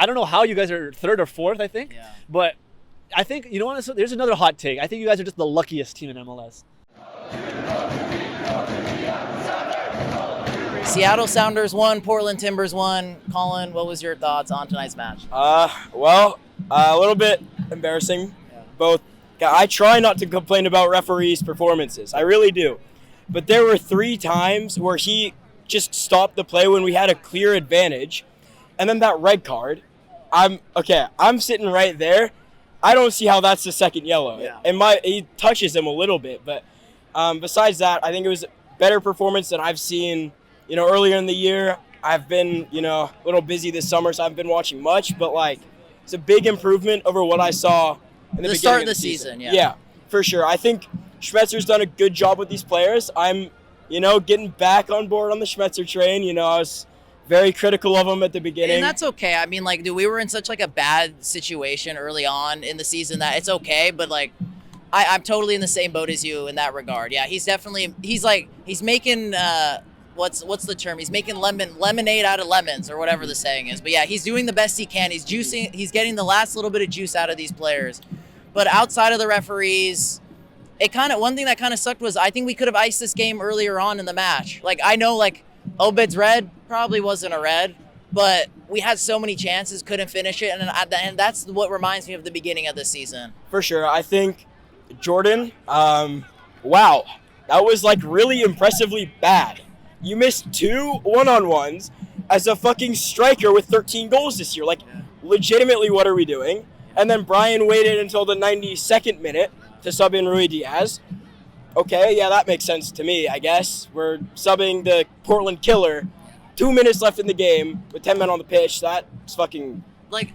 I don't know how you guys are third or fourth, I think. Yeah. But I think, you know what, there's another hot take. I think you guys are just the luckiest team in MLS. Seattle Sounders won, Portland Timbers won. Colin, what was your thoughts on tonight's match? Well, a little bit embarrassing. Yeah. Both. I try not to complain about referees' performances. I really do. But there were 3 times where he just stopped the play when we had a clear advantage. And then that red card, I'm sitting right there. I don't see how that's the second yellow. Yeah. And he touches him a little bit. But besides that, I think it was a better performance than I've seen, earlier in the year. I've been, a little busy this summer, so I haven't been watching much. But, it's a big improvement over what I saw in the start beginning of the season. Yeah, for sure. I think Schmetzer's done a good job with these players. I'm, getting back on board on the Schmetzer train. I was very critical of him at the beginning. And that's okay. I mean, we were in such a bad situation early on in the season that it's okay. But I'm totally in the same boat as you in that regard. Yeah, he's making what's the term? He's making lemonade out of lemons or whatever the saying is. But yeah, he's doing the best he can. He's juicing. He's getting the last little bit of juice out of these players. But outside of the referees, one thing that kind of sucked was I think we could have iced this game earlier on in the match. I know Obed's red probably wasn't a red, but we had so many chances, couldn't finish it, and that's what reminds me of the beginning of the season. For sure, I think Jordan. Wow, that was really impressively bad. You missed 2 one-on-ones as a fucking striker with 13 goals this year. Legitimately, what are we doing? And then Brian waited until the 92nd minute to sub in Rui Diaz. Okay, yeah, that makes sense to me, I guess. We're subbing the Portland killer. 2 minutes left in the game with 10 men on the pitch. That's fucking...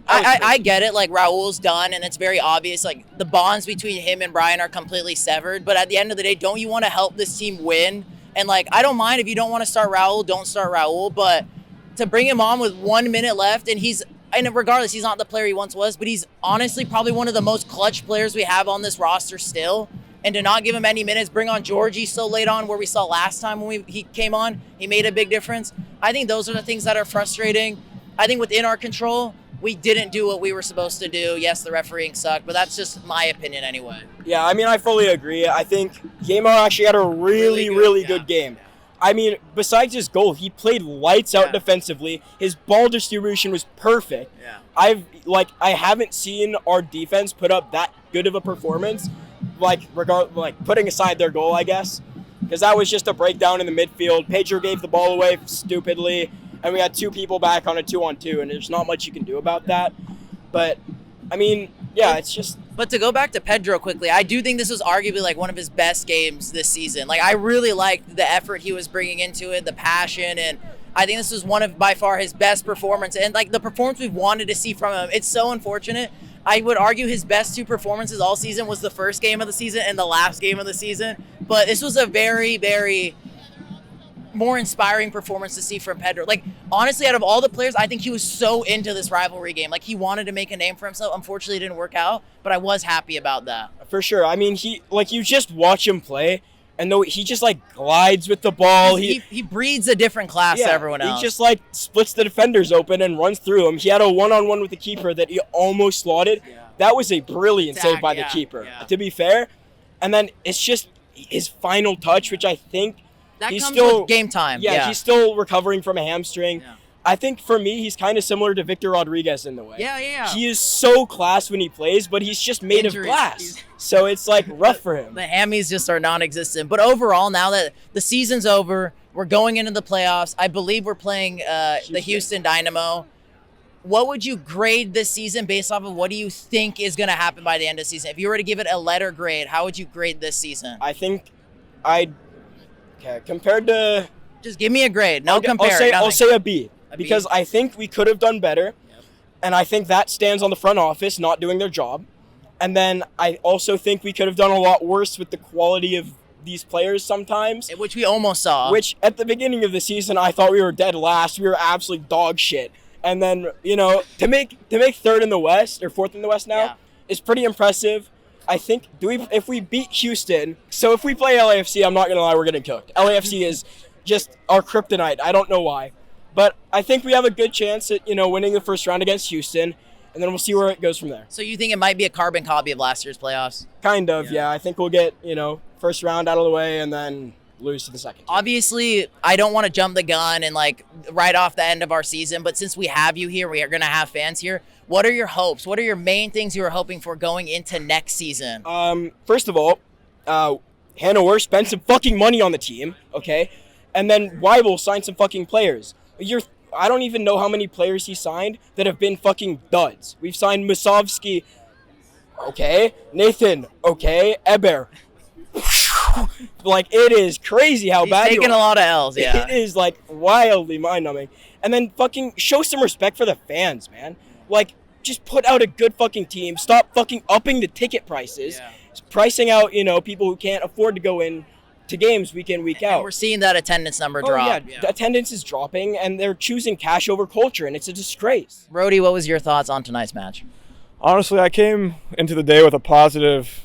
I get it. Raul's done, and it's very obvious. The bonds between him and Brian are completely severed. But at the end of the day, don't you want to help this team win? And, I don't mind if you don't want to start Raul, don't start Raul. But to bring him on with 1 minute left, and regardless, he's not the player he once was, but he's honestly probably one of the most clutch players we have on this roster still. And to not give him any minutes, bring on Georgie so late on, where we saw last time when he came on, he made a big difference. I think those are the things that are frustrating. I think within our control, we didn't do what we were supposed to do. Yes, the refereeing sucked, but that's just my opinion anyway. Yeah, I fully agree. I think Guimar actually had a really good game. Yeah. Besides his goal, he played lights out defensively. His ball distribution was perfect. Yeah. I haven't seen our defense put up that good of a performance, putting aside their goal, I guess, because that was just a breakdown in the midfield. Pedro gave the ball away stupidly, and we had 2 people back on a 2-on-2, and there's not much you can do about that. But, it's just... But to go back to Pedro quickly, I do think this was arguably one of his best games this season. I really liked the effort he was bringing into it, the passion, and I think this was one of, by far, his best performance. And the performance we've wanted to see from him. It's so unfortunate. I would argue his best 2 performances all season was the first game of the season and the last game of the season. But this was a very, very more inspiring performance to see from Pedro. Honestly, out of all the players, I think he was so into this rivalry game. He wanted to make a name for himself. Unfortunately, it didn't work out, but I was happy about that. For sure. He, you just watch him play, and though he just glides with the ball. He breeds a different class to everyone else. He just splits the defenders open and runs through them. He had a one-on-one with the keeper that he almost slotted. Yeah. That was a brilliant save by the keeper, to be fair. And then it's just his final touch, which I think he's comes still with game time. Yeah, he's still recovering from a hamstring. Yeah. I think for me, he's kind of similar to Victor Rodriguez in the way. Yeah. He is so class when he plays, but he's just made of glass. So it's rough for him. The hammies just are non-existent. But overall, now that the season's over, we're going into the playoffs. I believe we're playing the Houston Dynamo. What would you grade this season based off of what do you think is going to happen by the end of the season? If you were to give it a letter grade, how would you grade this season? I think compared to... Just give me a grade. No compare. I'll say a B. Because I think we could have done better, and I think that stands on the front office not doing their job. And then I also think we could have done a lot worse with the quality of these players sometimes. Which we almost saw. Which, at the beginning of the season, I thought we were dead last. We were absolute dog shit. And then, to make third in the West, or fourth in the West now, is pretty impressive. I think, if we beat Houston, so if we play LAFC, I'm not going to lie, we're getting cooked. LAFC is just our kryptonite. I don't know why. But I think we have a good chance at, winning the first round against Houston, and then we'll see where it goes from there. So you think it might be a carbon copy of last year's playoffs? Kind of, yeah. I think we'll get, first round out of the way and then lose to the second. Obviously, I don't want to jump the gun and right off the end of our season, but since we have you here, we are going to have fans here. What are your hopes? What are your main things you are hoping for going into next season? First of all, Hanover spent some fucking money on the team, okay? And then Weibel signed some fucking players. I don't even know how many players he signed that have been fucking duds. We've signed Musovski, okay? Nathan, okay? Eber. It is crazy how He's bad taking a lot of L's, yeah. It is, wildly mind-numbing. And then fucking show some respect for the fans, man. Just put out a good fucking team. Stop fucking upping the ticket prices. Yeah. Pricing out, people who can't afford to go in to games week in, week out. And we're seeing that attendance number drop. Yeah, the attendance is dropping, and they're choosing cash over culture, and it's a disgrace. Brody, what was your thoughts on tonight's match? Honestly, I came into the day with a positive,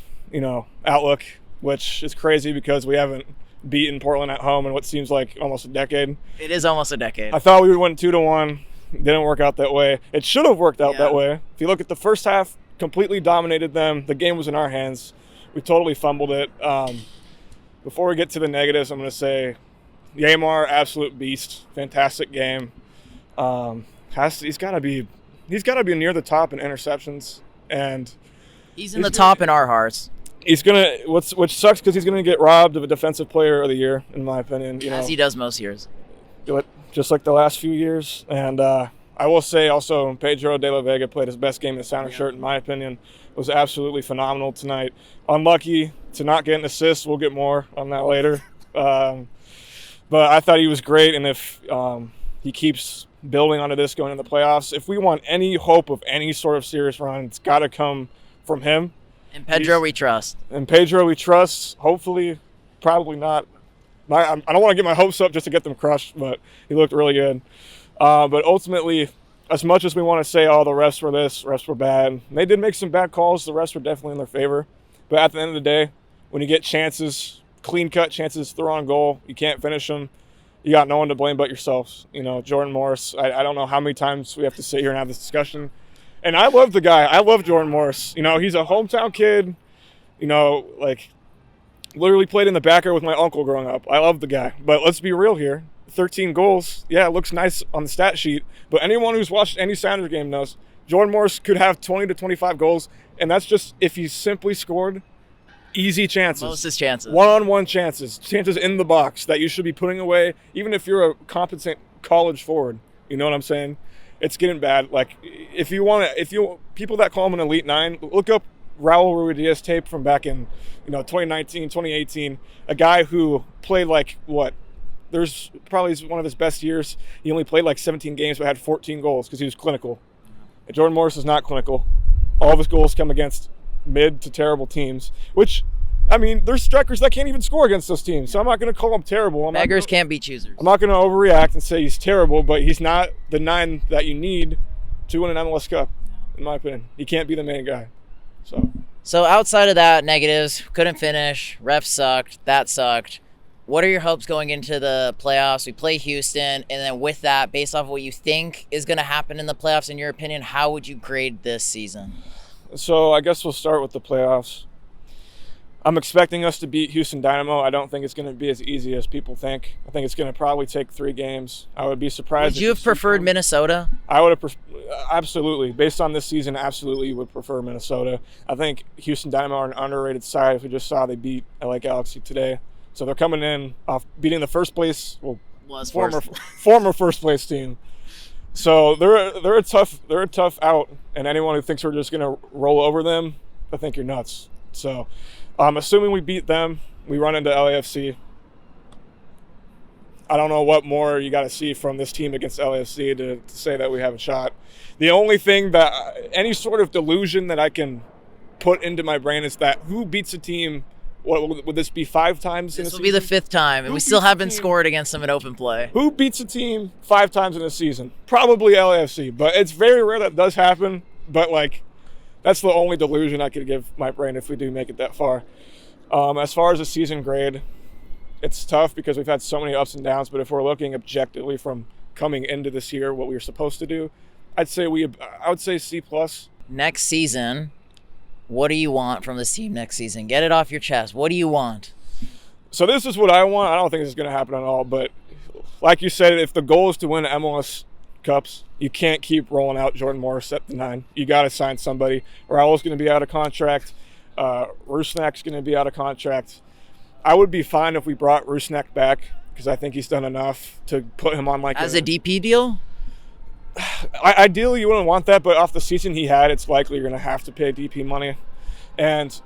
outlook, which is crazy because we haven't beaten Portland at home in what seems like almost a decade. It is almost a decade. I thought we would win 2-1. Didn't work out that way. It should have worked out that way. If you look at the first half, completely dominated them. The game was in our hands. We totally fumbled it. Before we get to the negatives, I'm going to say Yamar, absolute beast, fantastic game. He's got to be near the top in interceptions, and he's in the top in our hearts. He's gonna which sucks because he's gonna get robbed of a defensive player of the year, in my opinion. As he does most years. Just like the last few years, and I will say also Pedro de la Vega played his best game in the center shirt, in my opinion. Was absolutely phenomenal tonight. Unlucky to not get an assist. We'll get more on that later. But I thought he was great, and if he keeps building onto this going into the playoffs, if we want any hope of any sort of serious run, it's got to come from him. And Pedro we trust. And Pedro we trust. Hopefully, probably not. I don't want to get my hopes up just to get them crushed, but he looked really good. But ultimately, as much as we want to say, the refs were this, refs were bad, they did make some bad calls. The refs were definitely in their favor. But at the end of the day, when you get chances, clean-cut chances through on goal, you can't finish them, you got no one to blame but yourselves. Jordan Morris, I don't know how many times we have to sit here and have this discussion. And I love the guy. I love Jordan Morris. He's a hometown kid, literally played in the backer with my uncle growing up. I love the guy. But let's be real here. 13 goals, yeah, it looks nice on the stat sheet, but anyone who's watched any Sounders game knows Jordan Morris could have 20 to 25 goals, and that's just if he simply scored easy chances. Most his chances. One-on-one chances in the box that you should be putting away, even if you're a competent college forward. You know what I'm saying? It's getting bad. People that call him an Elite Nine, look up Raul Ruidiaz tape from back in, 2019, 2018. A guy who played there's probably one of his best years. He only played 17 games but had 14 goals because he was clinical. And Jordan Morris is not clinical. All of his goals come against mid to terrible teams, which, there's strikers that can't even score against those teams. So I'm not going to call him terrible. Beggars can't be choosers. I'm not going to overreact and say he's terrible, but he's not the 9 that you need to win an MLS Cup, in my opinion. He can't be the main guy. So outside of that, negatives, couldn't finish, refs sucked, that sucked. What are your hopes going into the playoffs? We play Houston, and then with that, based off of what you think is going to happen in the playoffs, in your opinion, how would you grade this season? So I guess we'll start with the playoffs. I'm expecting us to beat Houston Dynamo. I don't think it's going to be as easy as people think. I think it's going to probably take 3 games. I would be surprised. Would you have preferred Minnesota? I would have absolutely. Based on this season, absolutely would prefer Minnesota. I think Houston Dynamo are an underrated side. We just saw they beat LA Galaxy today. So they're coming in off beating the first place, former first place team. So they're a tough out, and anyone who thinks we're just gonna roll over them, I think you're nuts. So, assuming we beat them, we run into LAFC. I don't know what more you got to see from this team against LAFC to say that we have a shot. The only thing that any sort of delusion that I can put into my brain is that who beats a team. What would this be 5 times in a season? This will be the 5th time, and we still haven't scored against them in open play. Who beats a team 5 times in a season? Probably LAFC, but it's very rare that does happen. But that's the only delusion I could give my brain if we do make it that far. As far as a season grade, it's tough because we've had so many ups and downs. But if we're looking objectively from coming into this year, what we were supposed to do, I would say C+. Next season, what do you want from this team next season? Get it off your chest. What do you want? So this is what I want. I don't think this is going to happen at all, but like you said, if the goal is to win MLS Cups, you can't keep rolling out Jordan Morris at the 9. You got to sign somebody. Raul's going to be out of contract. Rusnak's going to be out of contract. I would be fine if we brought Rusnak back because I think he's done enough to put him on like As a DP deal? Ideally, you wouldn't want that, but off the season he had, it's likely you're going to have to pay DP money. And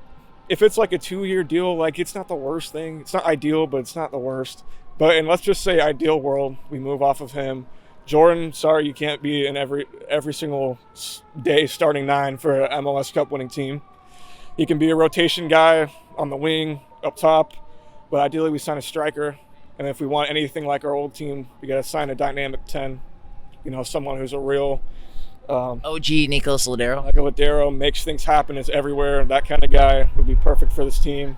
if it's like a 2-year deal, like it's not the worst thing. It's not ideal, but it's not the worst. But in let's just say ideal world, we move off of him. Jordan, sorry, you can't be in every single day starting 9 for an MLS Cup winning team. He can be a rotation guy on the wing, up top, but ideally we sign a striker. And if we want anything like our old team, we got to sign a dynamic 10. You know, someone who's a real OG Nicolas Ladero. like a Ladero, makes things happen, is everywhere. That kind of guy would be perfect for this team.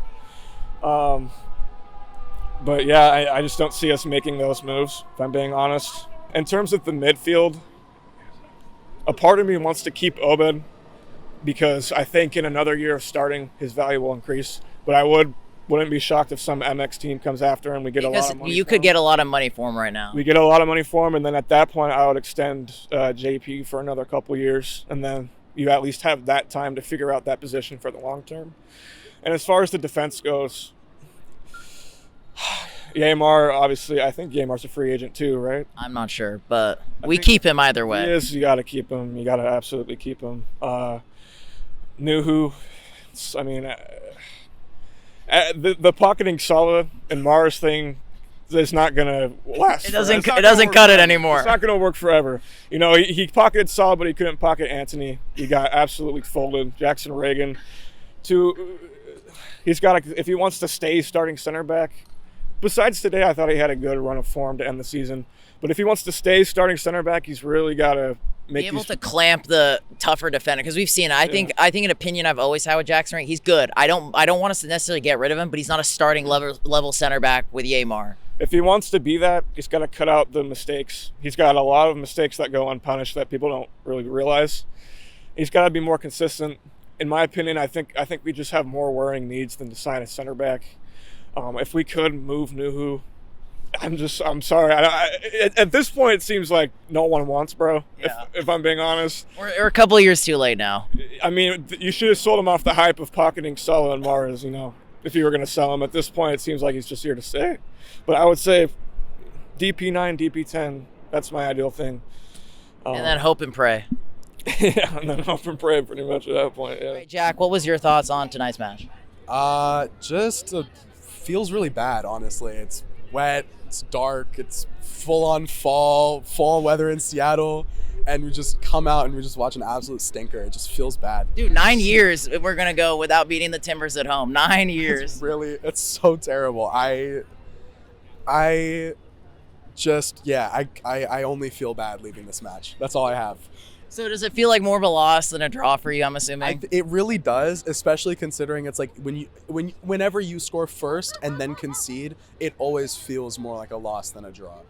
But yeah, I just don't see us making those moves, if I'm being honest. In terms of the midfield, a part of me wants to keep Obed because I think in another year of starting, his value will increase. But I wouldn't be shocked if some MX team comes after him. We get a lot of money. You could get a lot of money for him right now. We get a lot of money for him, and then at that point, I would extend JP for another couple years, and then you at least have that time to figure out that position for the long term. And as far as the defense goes, Yamar, obviously, I think Yamar's a free agent too, right? I'm not sure, but we keep him either way. He is. You got to keep him. You got to absolutely keep him. Nuhu, I mean, the pocketing Sala and Mars thing is not going to last. It doesn't cut it anymore. It's not going to work forever. You know, he pocketed Sala, but he couldn't pocket Anthony. He got absolutely folded. Jackson Reagan. He's got to, if he wants to stay starting center back. Besides today, I thought he had a good run of form to end the season. But if he wants to stay starting center back, he's really got to be able to clamp the tougher defender, because we've seen. I think an opinion I've always had with Jackson Reagan, he's good. I don't want us to necessarily get rid of him, but he's not a starting level center back with Yamar. If he wants to be that, he's got to cut out the mistakes. He's got a lot of mistakes that go unpunished that people don't really realize. He's got to be more consistent. In my opinion, I think we just have more worrying needs than to sign a center back. If we could move Nuhu, I'm sorry. At this point, it seems like no one wants, bro. Yeah. If I'm being honest, we're a couple of years too late now. I mean, you should have sold him off the hype of pocketing Sala and Mars. You know, if you were going to sell him. At this point, it seems like he's just here to stay. But I would say DP9, DP10. That's my ideal thing. And then hope and pray. Yeah, and then hope and pray pretty much at that point. Yeah. All right, Jack, what was your thoughts on tonight's match? Just feels really bad, honestly. It's wet, it's dark, it's full-on fall weather in Seattle, and we just come out and we just watch an absolute stinker. It just feels bad. Dude, 9 years we're going to go without beating the Timbers at home. 9 years. It's so terrible. I only feel bad leaving this match. That's all I have. So does it feel like more of a loss than a draw for you, I'm assuming? It really does, especially considering it's like whenever you score first and then concede, it always feels more like a loss than a draw.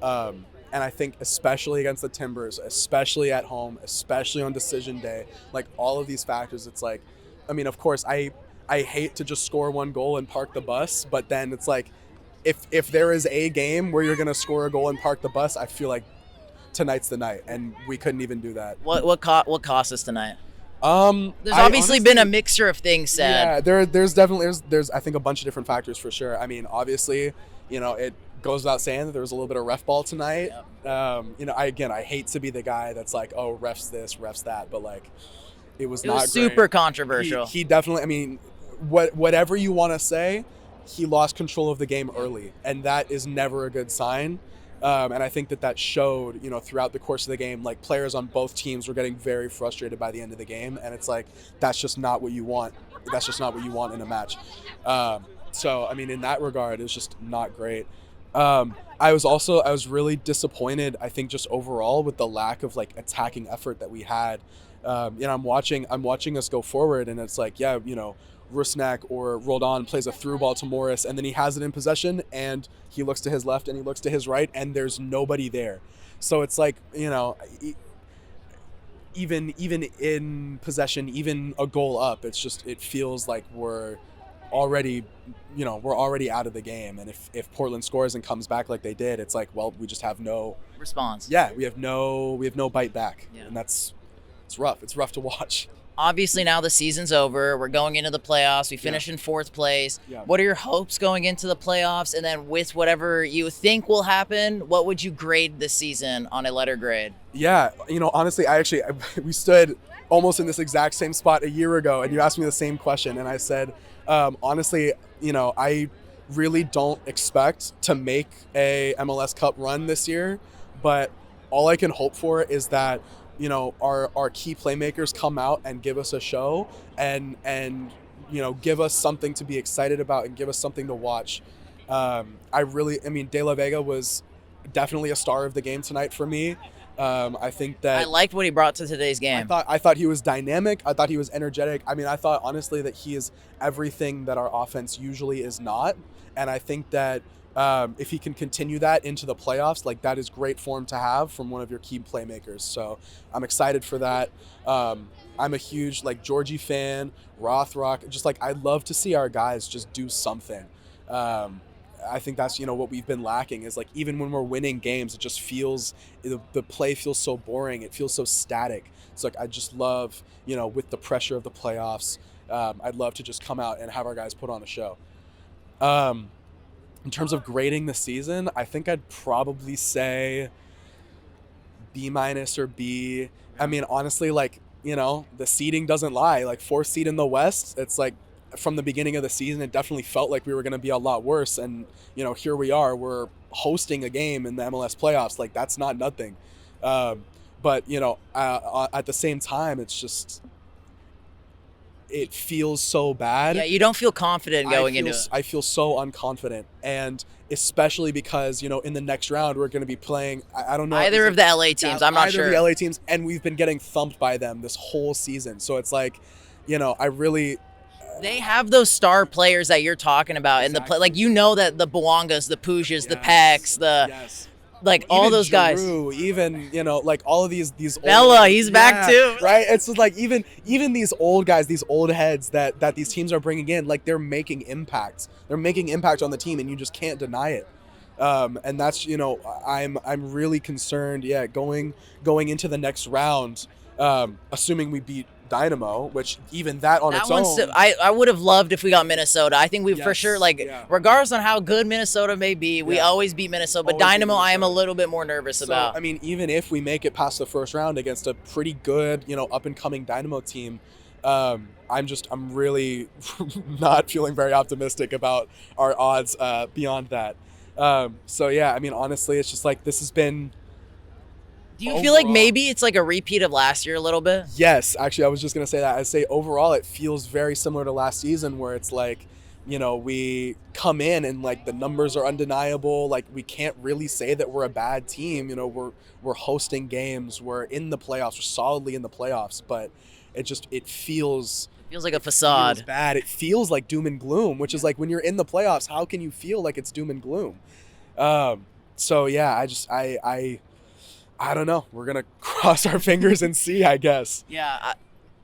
Yeah. And I think especially against the Timbers, especially at home, especially on decision day, like all of these factors, it's like, I mean, of course, I hate to just score one goal and park the bus, but then it's like, if there is a game where you're going to score a goal and park the bus, I feel like tonight's the night, and we couldn't even do that. What cost us tonight? There's obviously been a mixture of things said. Yeah, there's definitely I think a bunch of different factors for sure. I mean, obviously, you know, it goes without saying that there was a little bit of ref ball tonight. Yep. You know, I hate to be the guy that's like, oh, refs this, refs that, but like, it was not great. Super controversial. He definitely, I mean, whatever you want to say, he lost control of the game early, and that is never a good sign. And I think that showed, you know, throughout the course of the game. Like, players on both teams were getting very frustrated by the end of the game, and it's like, that's just not what you want. That's just not what you want in a match. So, I mean, in that regard, it's just not great. I was really disappointed, I think, just overall with the lack of like attacking effort that we had. You know, I'm watching us go forward, and it's like, yeah, you know, Rusnak or Roldan plays a through ball to Morris, and then he has it in possession, and he looks to his left and he looks to his right, and there's nobody there. So it's like, even in possession, even a goal up, it feels like we're already out of the game. And if Portland scores and comes back like they did, it's like, well, we just have no response. Yeah, we have no bite back. Yeah. And it's rough. It's rough to watch. Obviously, now the season's over. We're going into the playoffs. We finished in 4th place. Yeah. What are your hopes going into the playoffs? And then with whatever you think will happen, what would you grade this season on a letter grade? Yeah, honestly, we stood almost in this exact same spot a year ago, and you asked me the same question, and I said, honestly, I really don't expect to make a MLS Cup run this year, but all I can hope for is that our key playmakers come out and give us a show and give us something to be excited about and give us something to watch. De La Vega was definitely a star of the game tonight for me. I think that I liked what he brought to today's game. I thought he was dynamic. I thought he was energetic. I thought honestly that he is everything that our offense usually is not. And I think that if he can continue that into the playoffs, like that is great for him to have from one of your key playmakers. So I'm excited for that. I'm a huge Georgie fan, Rothrock. Just I'd love to see our guys just do something. I think that's what we've been lacking is even when we're winning games, it just feels the play feels so boring. It feels so static. It's I just love with the pressure of the playoffs, I'd love to just come out and have our guys put on a show. In terms of grading the season, I think I'd probably say B- or B. Honestly, the seeding doesn't lie. 4th seed in the West, it's from the beginning of the season, it definitely felt like we were going to be a lot worse. And, here we are, we're hosting a game in the MLS playoffs. That's not nothing. But, at the same time, it's just, it feels so bad. Yeah, you don't feel confident going into it. I feel so unconfident. And especially because, in the next round, we're going to be playing, I don't know. Either of the LA teams, I'm not sure. Either of the LA teams, and we've been getting thumped by them this whole season. So it's I really... They have those star players that you're talking about in the play. That the Bouangas, the Pujas, the Pecks, all even those guys. Giroux, even all of these Bella, old, he's back too. Right? It's just even these old guys, these old heads that these teams are bringing in, they're making impact. They're making impact on the team, and you just can't deny it. And that's I'm really concerned. Yeah, going into the next round, assuming we beat Dynamo, which even that on its own. I would have loved if we got Minnesota. I think we for sure, regardless on how good Minnesota may be, we always beat Minnesota. But Dynamo, I am a little bit more nervous about. Even if we make it past the first round against a pretty good, up and coming Dynamo team, I'm really not feeling very optimistic about our odds beyond that. Honestly, it's just this has been. Do you feel like maybe it's a repeat of last year a little bit? Yes, actually, I was just going to say that. I'd say overall it feels very similar to last season where it's we come in and the numbers are undeniable. We can't really say that we're a bad team. We're hosting games. We're in the playoffs. We're solidly in the playoffs. But it feels... It feels like a facade. It feels bad. It feels like doom and gloom, which is when you're in the playoffs, how can you feel like it's doom and gloom? I don't know. We're going to cross our fingers and see, I guess. Yeah.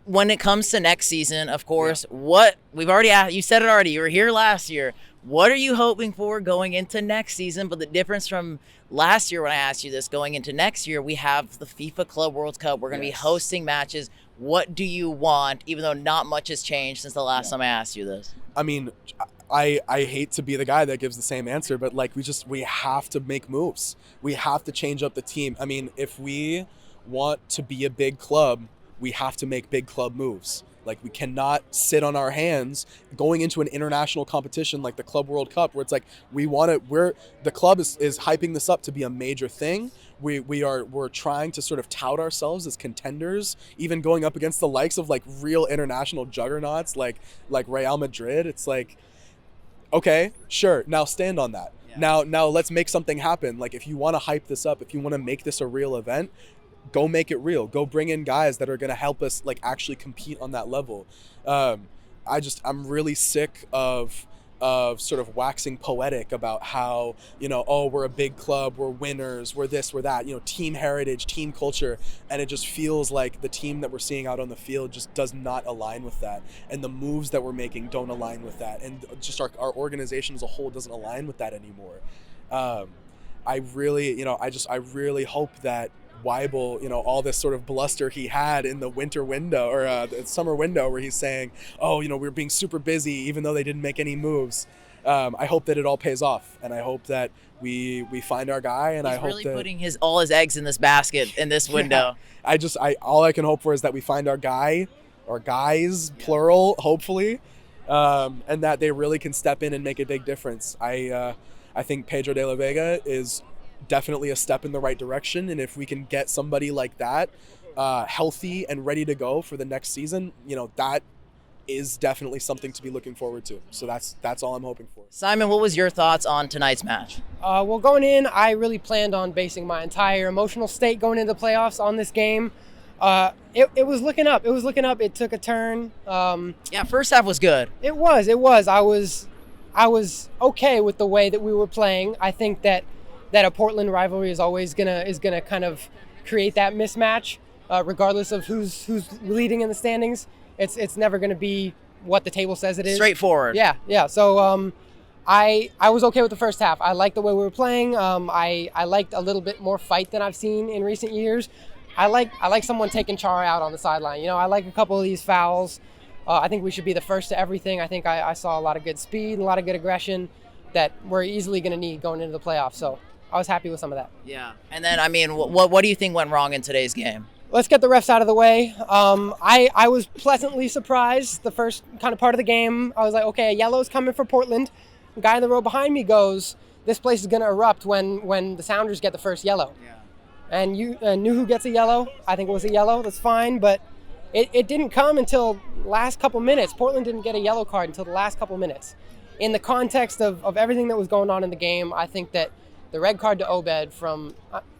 When it comes to next season, of course, what we've already asked, you said it already, you were here last year. What are you hoping for going into next season? But the difference from last year when I asked you this, going into next year, we have the FIFA Club World Cup. We're going to be hosting matches. What do you want, even though not much has changed since the last time I asked you this? I hate to be the guy that gives the same answer, but we have to make moves. We have to change up the team. If we want to be a big club, we have to make big club moves. We cannot sit on our hands going into an international competition like the Club World Cup, where it's the club is hyping this up to be a major thing. We're trying to sort of tout ourselves as contenders, even going up against the likes of real international juggernauts like Real Madrid. It's okay, sure. Now stand on that. Yeah. Now let's make something happen. If you want to hype this up, if you want to make this a real event, go make it real. Go bring in guys that are going to help us actually compete on that level. I'm really sick of of sort of waxing poetic about how, oh, we're a big club, we're winners, we're this, we're that, team heritage, team culture. And it just feels like the team that we're seeing out on the field just does not align with that. And the moves that we're making don't align with that. And just our organization as a whole doesn't align with that anymore. I really hope that Weibel, all this sort of bluster he had in the winter window or the summer window where he's saying, oh, we're being super busy even though they didn't make any moves. I hope that it all pays off, and I hope that we find our guy, and He's I hope really that putting all his eggs in this basket in this window. Yeah, all I can hope for is that we find our guy or guys, plural, hopefully, and that they really can step in and make a big difference. I think Pedro de la Vega is definitely a step in the right direction, and if we can get somebody like that healthy and ready to go for the next season, that is definitely something to be looking forward to. So that's all I'm hoping for. Simon, what was your thoughts on tonight's match? Well, going in, I really planned on basing my entire emotional state going into the playoffs on this game. It was looking up. It took a turn. First half was good. It was. I was okay with the way that we were playing. I think that a Portland rivalry is always gonna kind of create that mismatch, regardless of who's leading in the standings. It's never gonna be what the table says it is. Straightforward. Yeah. So I was okay with the first half. I liked the way we were playing. I liked a little bit more fight than I've seen in recent years. I like someone taking Chara out on the sideline. I like a couple of these fouls. I think we should be the first to everything. I think I saw a lot of good speed and a lot of good aggression that we're easily going to need going into the playoffs. So I was happy with some of that. Yeah. And then, what do you think went wrong in today's game? Let's get the refs out of the way. I was pleasantly surprised the first kind of part of the game. I was like, okay, a yellow's coming for Portland. The guy in the row behind me goes, this place is going to erupt when the Sounders get the first yellow. Yeah. And you knew who gets a yellow. I think it was a yellow. That's fine. But it didn't come until last couple minutes. Portland didn't get a yellow card until the last couple minutes. In the context of everything that was going on in the game, I think that the red card to Obed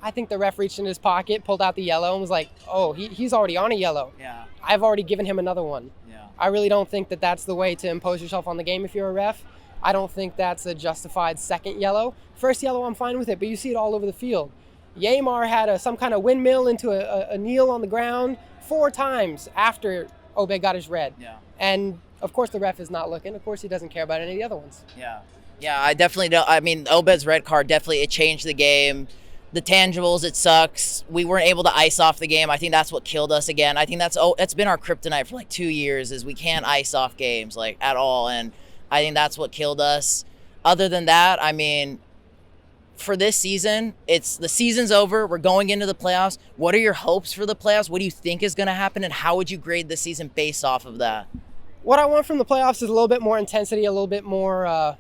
I think the ref reached in his pocket, pulled out the yellow, and was like, oh, he's already on a yellow. Yeah. I've already given him another one. Yeah. I really don't think that that's the way to impose yourself on the game if you're a ref. I don't think that's a justified second yellow. First yellow, I'm fine with it, but you see it all over the field. Yamar had some kind of windmill into a kneel on the ground 4 times after Obed got his red. Yeah. And, of course, the ref is not looking. Of course, he doesn't care about any of the other ones. Yeah. Yeah, I definitely don't. I mean, Obed's red card it changed the game. The tangibles, it sucks. We weren't able to ice off the game. I think that's what killed us again. I think that's been our kryptonite for 2 years is we can't ice off games at all. And I think that's what killed us. Other than that, I mean, for this season, the season's over. We're going into the playoffs. What are your hopes for the playoffs? What do you think is going to happen? And how would you grade the season based off of that? What I want from the playoffs is a little bit more intensity, a little bit more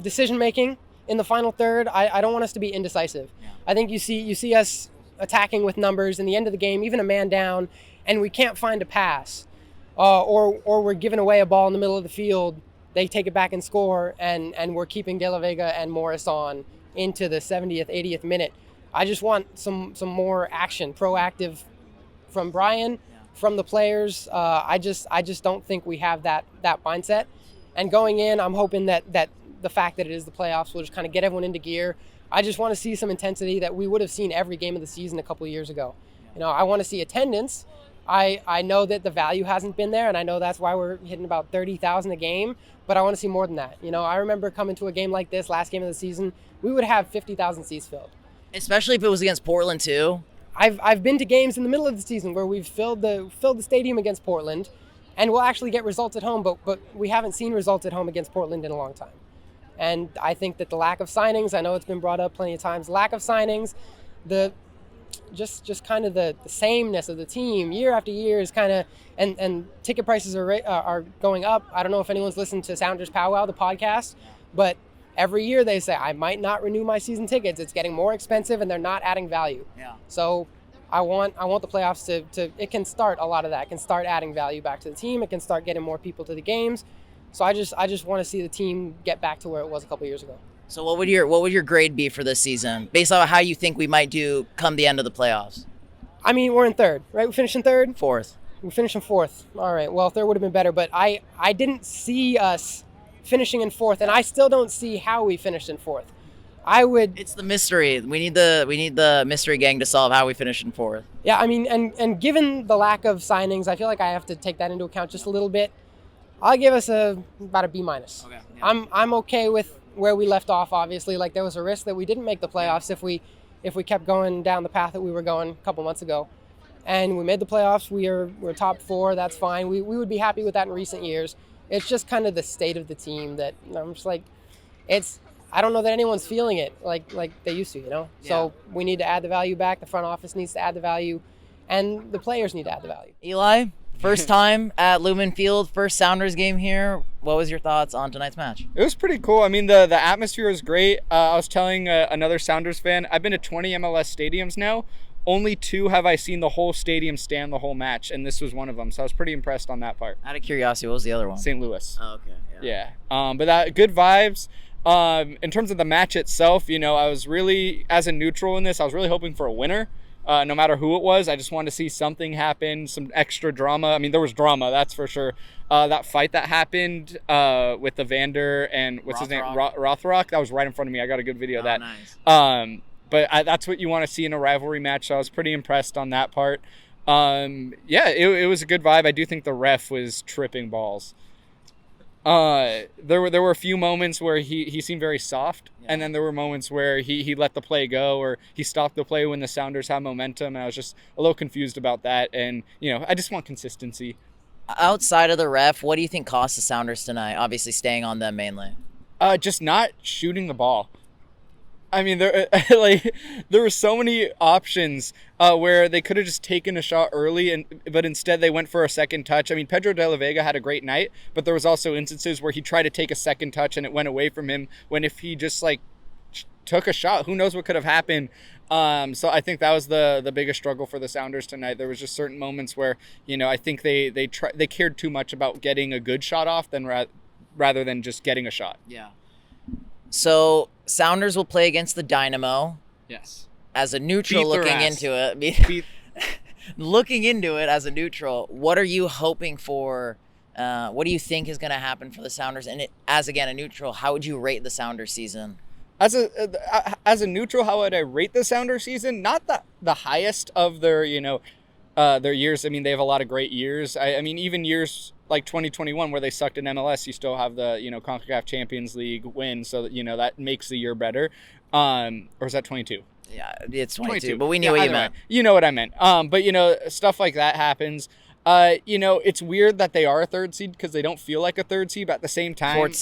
decision making in the final third. I don't want us to be indecisive. Yeah. I think you see us attacking with numbers in the end of the game, even a man down, and we can't find a pass, or we're giving away a ball in the middle of the field. They take it back and score, and we're keeping De La Vega and Morris on into the 70th, 80th minute. I just want some more action, proactive from Brian, from the players. I just don't think we have that mindset. And going in, I'm hoping that the fact that it is the playoffs will just kind of get everyone into gear. I just want to see some intensity that we would have seen every game of the season a couple of years ago. I want to see attendance. I know that the value hasn't been there, and I know that's why we're hitting about 30,000 a game, but I want to see more than that. I remember coming to a game like this, last game of the season, we would have 50,000 seats filled. Especially if it was against Portland too. I've been to games in the middle of the season where we've filled the stadium against Portland, and we'll actually get results at home, but we haven't seen results at home against Portland in a long time. And I think that the lack of signings, I know it's been brought up plenty of times, lack of signings, just kind of the sameness of the team year after year is kind of, and ticket prices are going up. I don't know if anyone's listened to Sounders Powwow, the podcast, but every year they say, I might not renew my season tickets. It's getting more expensive and they're not adding value. Yeah. So I want the playoffs to it can start a lot of that. It can start adding value back to the team. It can start getting more people to the games. So I just want to see the team get back to where it was a couple years ago. So what would your grade be for this season, based on how you think we might do come the end of the playoffs? I mean, we're in third, right? We finished in third? Fourth. We finished in fourth. All right. Well, third would have been better, but I didn't see us finishing in fourth, and I still don't see how we finished in fourth. I would. It's the mystery. We need the mystery gang to solve how we finished in fourth. Yeah, I mean, and given the lack of signings, I feel like I have to take that into account just a little bit. I'll give us about a B-. Okay. Yeah. I'm okay with where we left off. Obviously, like there was a risk that we didn't make the playoffs if we kept going down the path that we were going a couple months ago, and we made the playoffs. We're top 4. That's fine. We would be happy with that in recent years. It's just kind of the state of the team that I'm just like, I don't know that anyone's feeling it like they used to, Yeah. So we need to add the value back. The front office needs to add the value, and the players need to add the value. Eli, first time at Lumen Field, first Sounders game here. What was your thoughts on tonight's match? It was pretty cool. I mean, the atmosphere was great. I was telling another Sounders fan, I've been to 20 MLS stadiums now. Only 2 have I seen the whole stadium stand the whole match, and this was one of them. So I was pretty impressed on that part. Out of curiosity, what was the other one? St. Louis. Oh, okay. Yeah. But that good vibes. In terms of the match itself, I was really, as a neutral in this, I was really hoping for a winner. No matter who it was, I just wanted to see something happen, some extra drama. I mean, there was drama, that's for sure. That fight that happened with the Vander and what's his name, Rothrock, that was right in front of me. I got a good video of that. Nice. But that's what you want to see in a rivalry match. So I was pretty impressed on that part. It was a good vibe. I do think the ref was tripping balls. There were a few moments where he seemed very soft, and then there were moments where he let the play go, or he stopped the play when the Sounders had momentum, and I was just a little confused about that. And I just want consistency. Outside of the ref, what do you think cost the Sounders tonight? Obviously staying on them mainly. Just not shooting the ball. I mean, there were so many options where they could have just taken a shot early, but instead they went for a second touch. I mean, Pedro de la Vega had a great night, but there was also instances where he tried to take a second touch and it went away from him, when if he just took a shot, who knows what could have happened. So I think that was the biggest struggle for the Sounders tonight. There was just certain moments where, I think they cared too much about getting a good shot off rather than just getting a shot. Yeah. So Sounders will play against the Dynamo. Yes. As a neutral looking into it as a neutral, what are you hoping for? What do you think is going to happen for the Sounders? And as a neutral, how would you rate the Sounders season? As a neutral, how would I rate the Sounders season? Not the highest of their years. I mean, they have a lot of great years. I mean, even years like 2021 where they sucked in MLS, you still have the CONCACAF Champions League win, so that that makes the year better. Or is that 22? Yeah, it's 22, but we knew what you meant. You know what I meant. But stuff like that happens. It's weird that they are a third seed because they don't feel like a third seed, but at the same time, fourth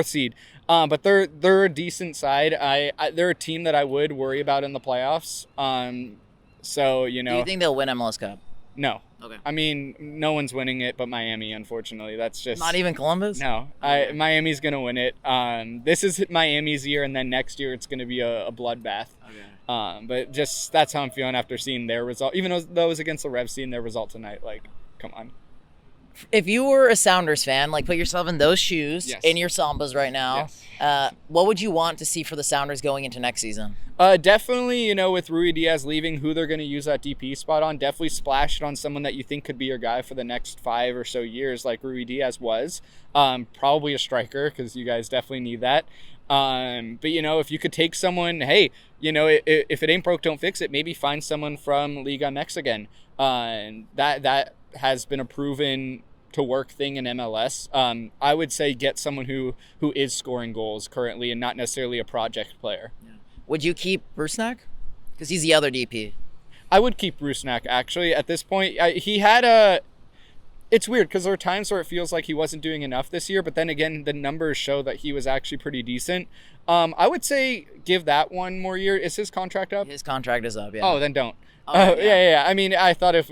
seed. But they're a decent side. They're a team that I would worry about in the playoffs. Do you think they'll win MLS Cup? No. Okay. I mean, no one's winning it but Miami, unfortunately. That's just... Not even Columbus? No. Miami's going to win it. This is Miami's year, and then next year it's going to be a bloodbath. Okay. But just that's how I'm feeling after seeing their result. Even though it was against the Revs, seeing their result tonight, come on. If you were a Sounders fan, put yourself in those shoes, yes, in your Sambas right now, yes, what would you want to see for the Sounders going into next season? Definitely, with Rui Diaz leaving, who they're going to use that DP spot on, definitely splash it on someone that you think could be your guy for the next 5 or so years, like Rui Diaz was. Probably a striker, because you guys definitely need that. But, if you could take someone, hey, if it ain't broke, don't fix it. Maybe find someone from Liga MX again. That has been a proven to work thing in MLS. I would say get someone who is scoring goals currently and not necessarily a project player. Yeah. Would you keep Rusnak? Because he's the other DP. I would keep Rusnak, actually. At this point, he had it's weird because there are times where it feels like he wasn't doing enough this year, but then again, the numbers show that he was actually pretty decent. I would say give that one more year. Is his contract up? His contract is up, yeah. Oh, then don't. Okay, yeah. I mean, I thought if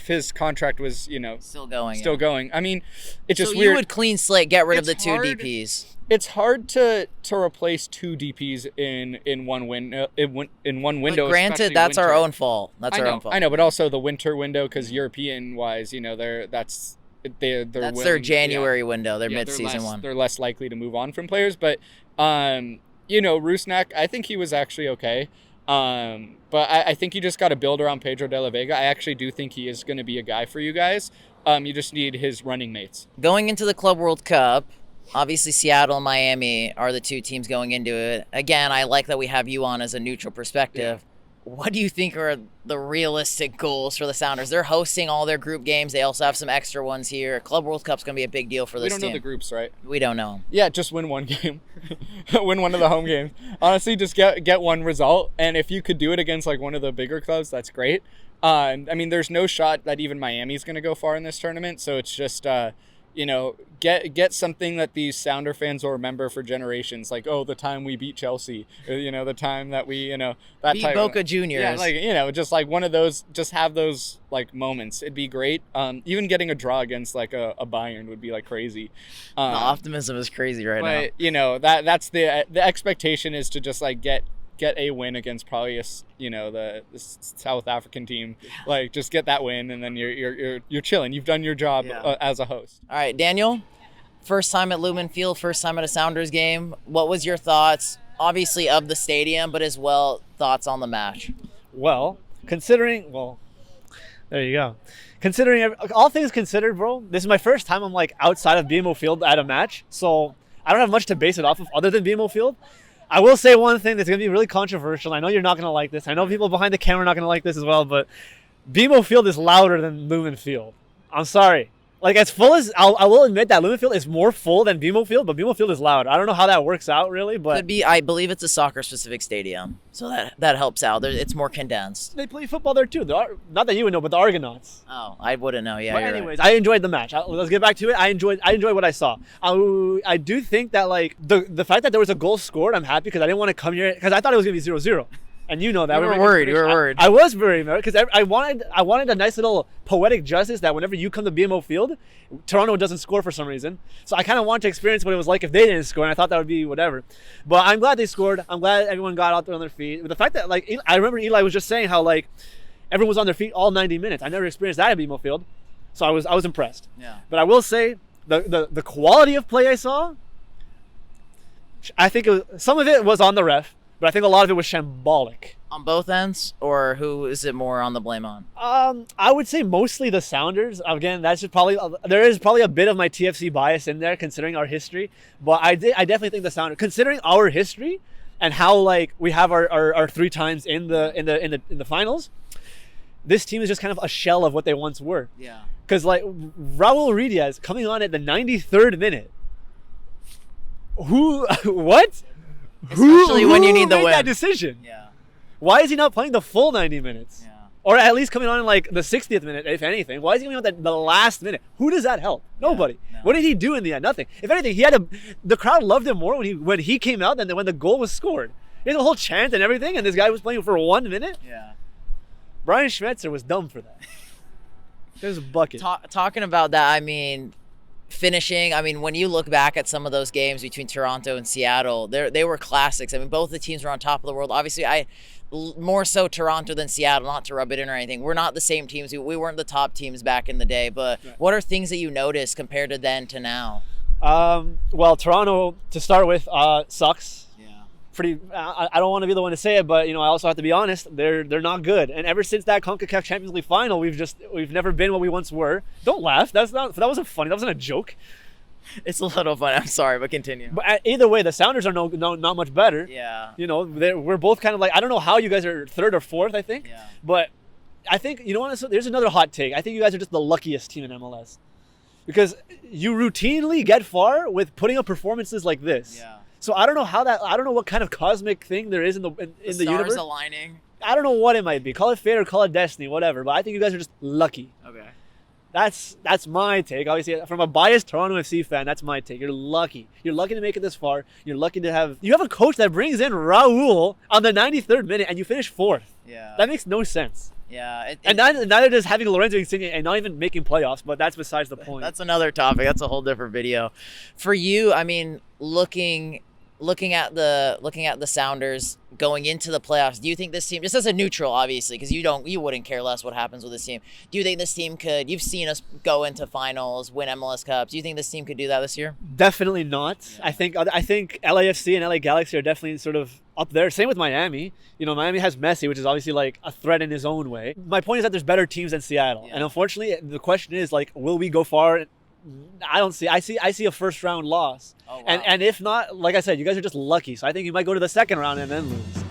his contract was, still going. I mean, it's just so weird. You would clean slate, get rid of the 2 DPs. It's hard to replace 2 DPs in one window. But granted, that's our own fault. I know, but also the winter window, because European wise, that's their January window, their mid-season one. They're less likely to move on from players, but Rusnak, I think he was actually okay. But I think you just got to build around Pedro de la Vega. I actually do think he is going to be a guy for you guys. You just need his running mates. Going into the Club World Cup, Obviously, Seattle and Miami are the two teams going into it. Again, I like that we have you on as a neutral perspective. What do you think are the realistic goals for the Sounders? They're hosting all their group games. They also have some extra ones here. Club World Cup's going to be a big deal for this team. We don't know the groups, right? We don't know. Yeah, just win one game. Win one of the home games. Honestly, just get one result. And if you could do it against like one of the bigger clubs, that's great. I mean, there's no shot that even Miami's going to go far in this tournament. So it's just, get something that these Sounder fans will remember for generations. Like, oh, the time we beat Chelsea. The time that we, that Beat type Boca Juniors. Yeah, like, just like one of those, just have those like moments. It'd be great. Even getting a draw against like a Bayern would be like crazy. The optimism is crazy right now. That's the expectation is to just like get a win against probably the South African team. Like just get that win and then you're chilling. You've done your job as a host. All right, Daniel, first time at Lumen Field, first time at a Sounders game. What was your thoughts, obviously, of the stadium, but as well thoughts on the match? Well, there you go. Considering all things considered, bro, this is my first time I'm like outside of BMO Field at a match, so I don't have much to base it off of other than BMO Field. I will say one thing that's going to be really controversial. I know you're not going to like this. I know people behind the camera are not going to like this as well, but BMO Field is louder than Lumen Field. I'm sorry. Like, as full as, I will admit that Lumen Field is more full than BMO Field, but BMO Field is loud. I don't know how that works out, really, but... Could be, I believe it's a soccer-specific stadium, so that helps out. It's more condensed. They play football there, too. Not that you would know, but the Argonauts. Oh, I wouldn't know, yeah, But you're anyways, right. I enjoyed the match. Let's get back to it. I enjoyed what I saw. I do think that, like, the fact that there was a goal scored, I'm happy, because I didn't want to come here, because I thought it was going to be 0-0. And you know that. You were worried. I was very worried because I wanted a nice little poetic justice that whenever you come to BMO Field, Toronto doesn't score for some reason. So I kind of wanted to experience what it was like if they didn't score, and I thought that would be whatever. But I'm glad they scored. I'm glad everyone got out there on their feet. But the fact that, like, I remember Eli was just saying how, like, everyone was on their feet all 90 minutes. I never experienced that at BMO Field. So I was impressed. Yeah. But I will say the quality of play I saw, I think some of it was on the ref. But I think a lot of it was shambolic. On both ends, or who is it more on the blame on? I would say mostly the Sounders. Again, that's just there is probably a bit of my TFC bias in there, considering our history. But I definitely think the Sounders, considering our history and how like we have our 3 times in the finals, this team is just kind of a shell of what they once were. Yeah. Because like Raul Ruidiaz coming on at the 93rd minute. What? Especially when you need the win. win. That decision? Yeah. Why is he not playing the full 90 minutes? Yeah. Or at least coming on in like the 60th minute, if anything. Why is he coming on the last minute? Who does that help? Nobody. No. What did he do in the end? Nothing. If anything, the crowd loved him more when he came out than when the goal was scored. He had a whole chant and everything, and this guy was playing for 1 minute. Yeah. Brian Schmetzer was dumb for that. It was a bucket. Talking about that, I mean, finishing, I mean, when you look back at some of those games between Toronto and Seattle, they were classics. I mean, both the teams were on top of the world. Obviously, more so Toronto than Seattle, not to rub it in or anything. We're not the same teams. We weren't the top teams back in the day, but what are things that you notice compared to then to now? Well, Toronto, to start with, sucks. Yeah. I don't want to be the one to say it, but I also have to be honest. They're not good, and ever since that CONCACAF Champions League final, we've never been what we once were. Don't laugh. That wasn't funny. That wasn't a joke. It's a little funny. I'm sorry, but continue. But either way, the Sounders are not much better. Yeah. We're both kind of like, I don't know how you guys are 3rd or 4th. I think. Yeah. But I think there's another hot take. I think you guys are just the luckiest team in MLS because you routinely get far with putting up performances like this. Yeah. So I don't know what kind of cosmic thing there is in the Stars universe. aligning. I don't know what it might be. Call it fate or call it destiny, whatever. But I think you guys are just lucky. Okay. That's my take. Obviously, from a biased Toronto FC fan, that's my take. You're lucky. You're lucky to make it this far. You're lucky to have a coach that brings in Raul on the 93rd minute and you finish 4th. Yeah. That makes no sense. Yeah. And neither does having Lorenzo Insigne and not even making playoffs, but that's besides the point. That's another topic. That's a whole different video. For you, I mean, looking at the Sounders going into the playoffs, do you think this team, just as a neutral, obviously, because you wouldn't care less what happens with this team, do you think this team could? You've seen us go into finals, win MLS Cups. Do you think this team could do that this year? Definitely not. Yeah. I think LAFC and LA Galaxy are definitely sort of up there. Same with Miami. Miami has Messi, which is obviously like a threat in his own way. My point is that there's better teams than Seattle, and unfortunately, the question is like, will we go far I don't see. I see a first round loss. Oh, wow. And if not, like I said, you guys are just lucky. So I think you might go to the second round and then lose.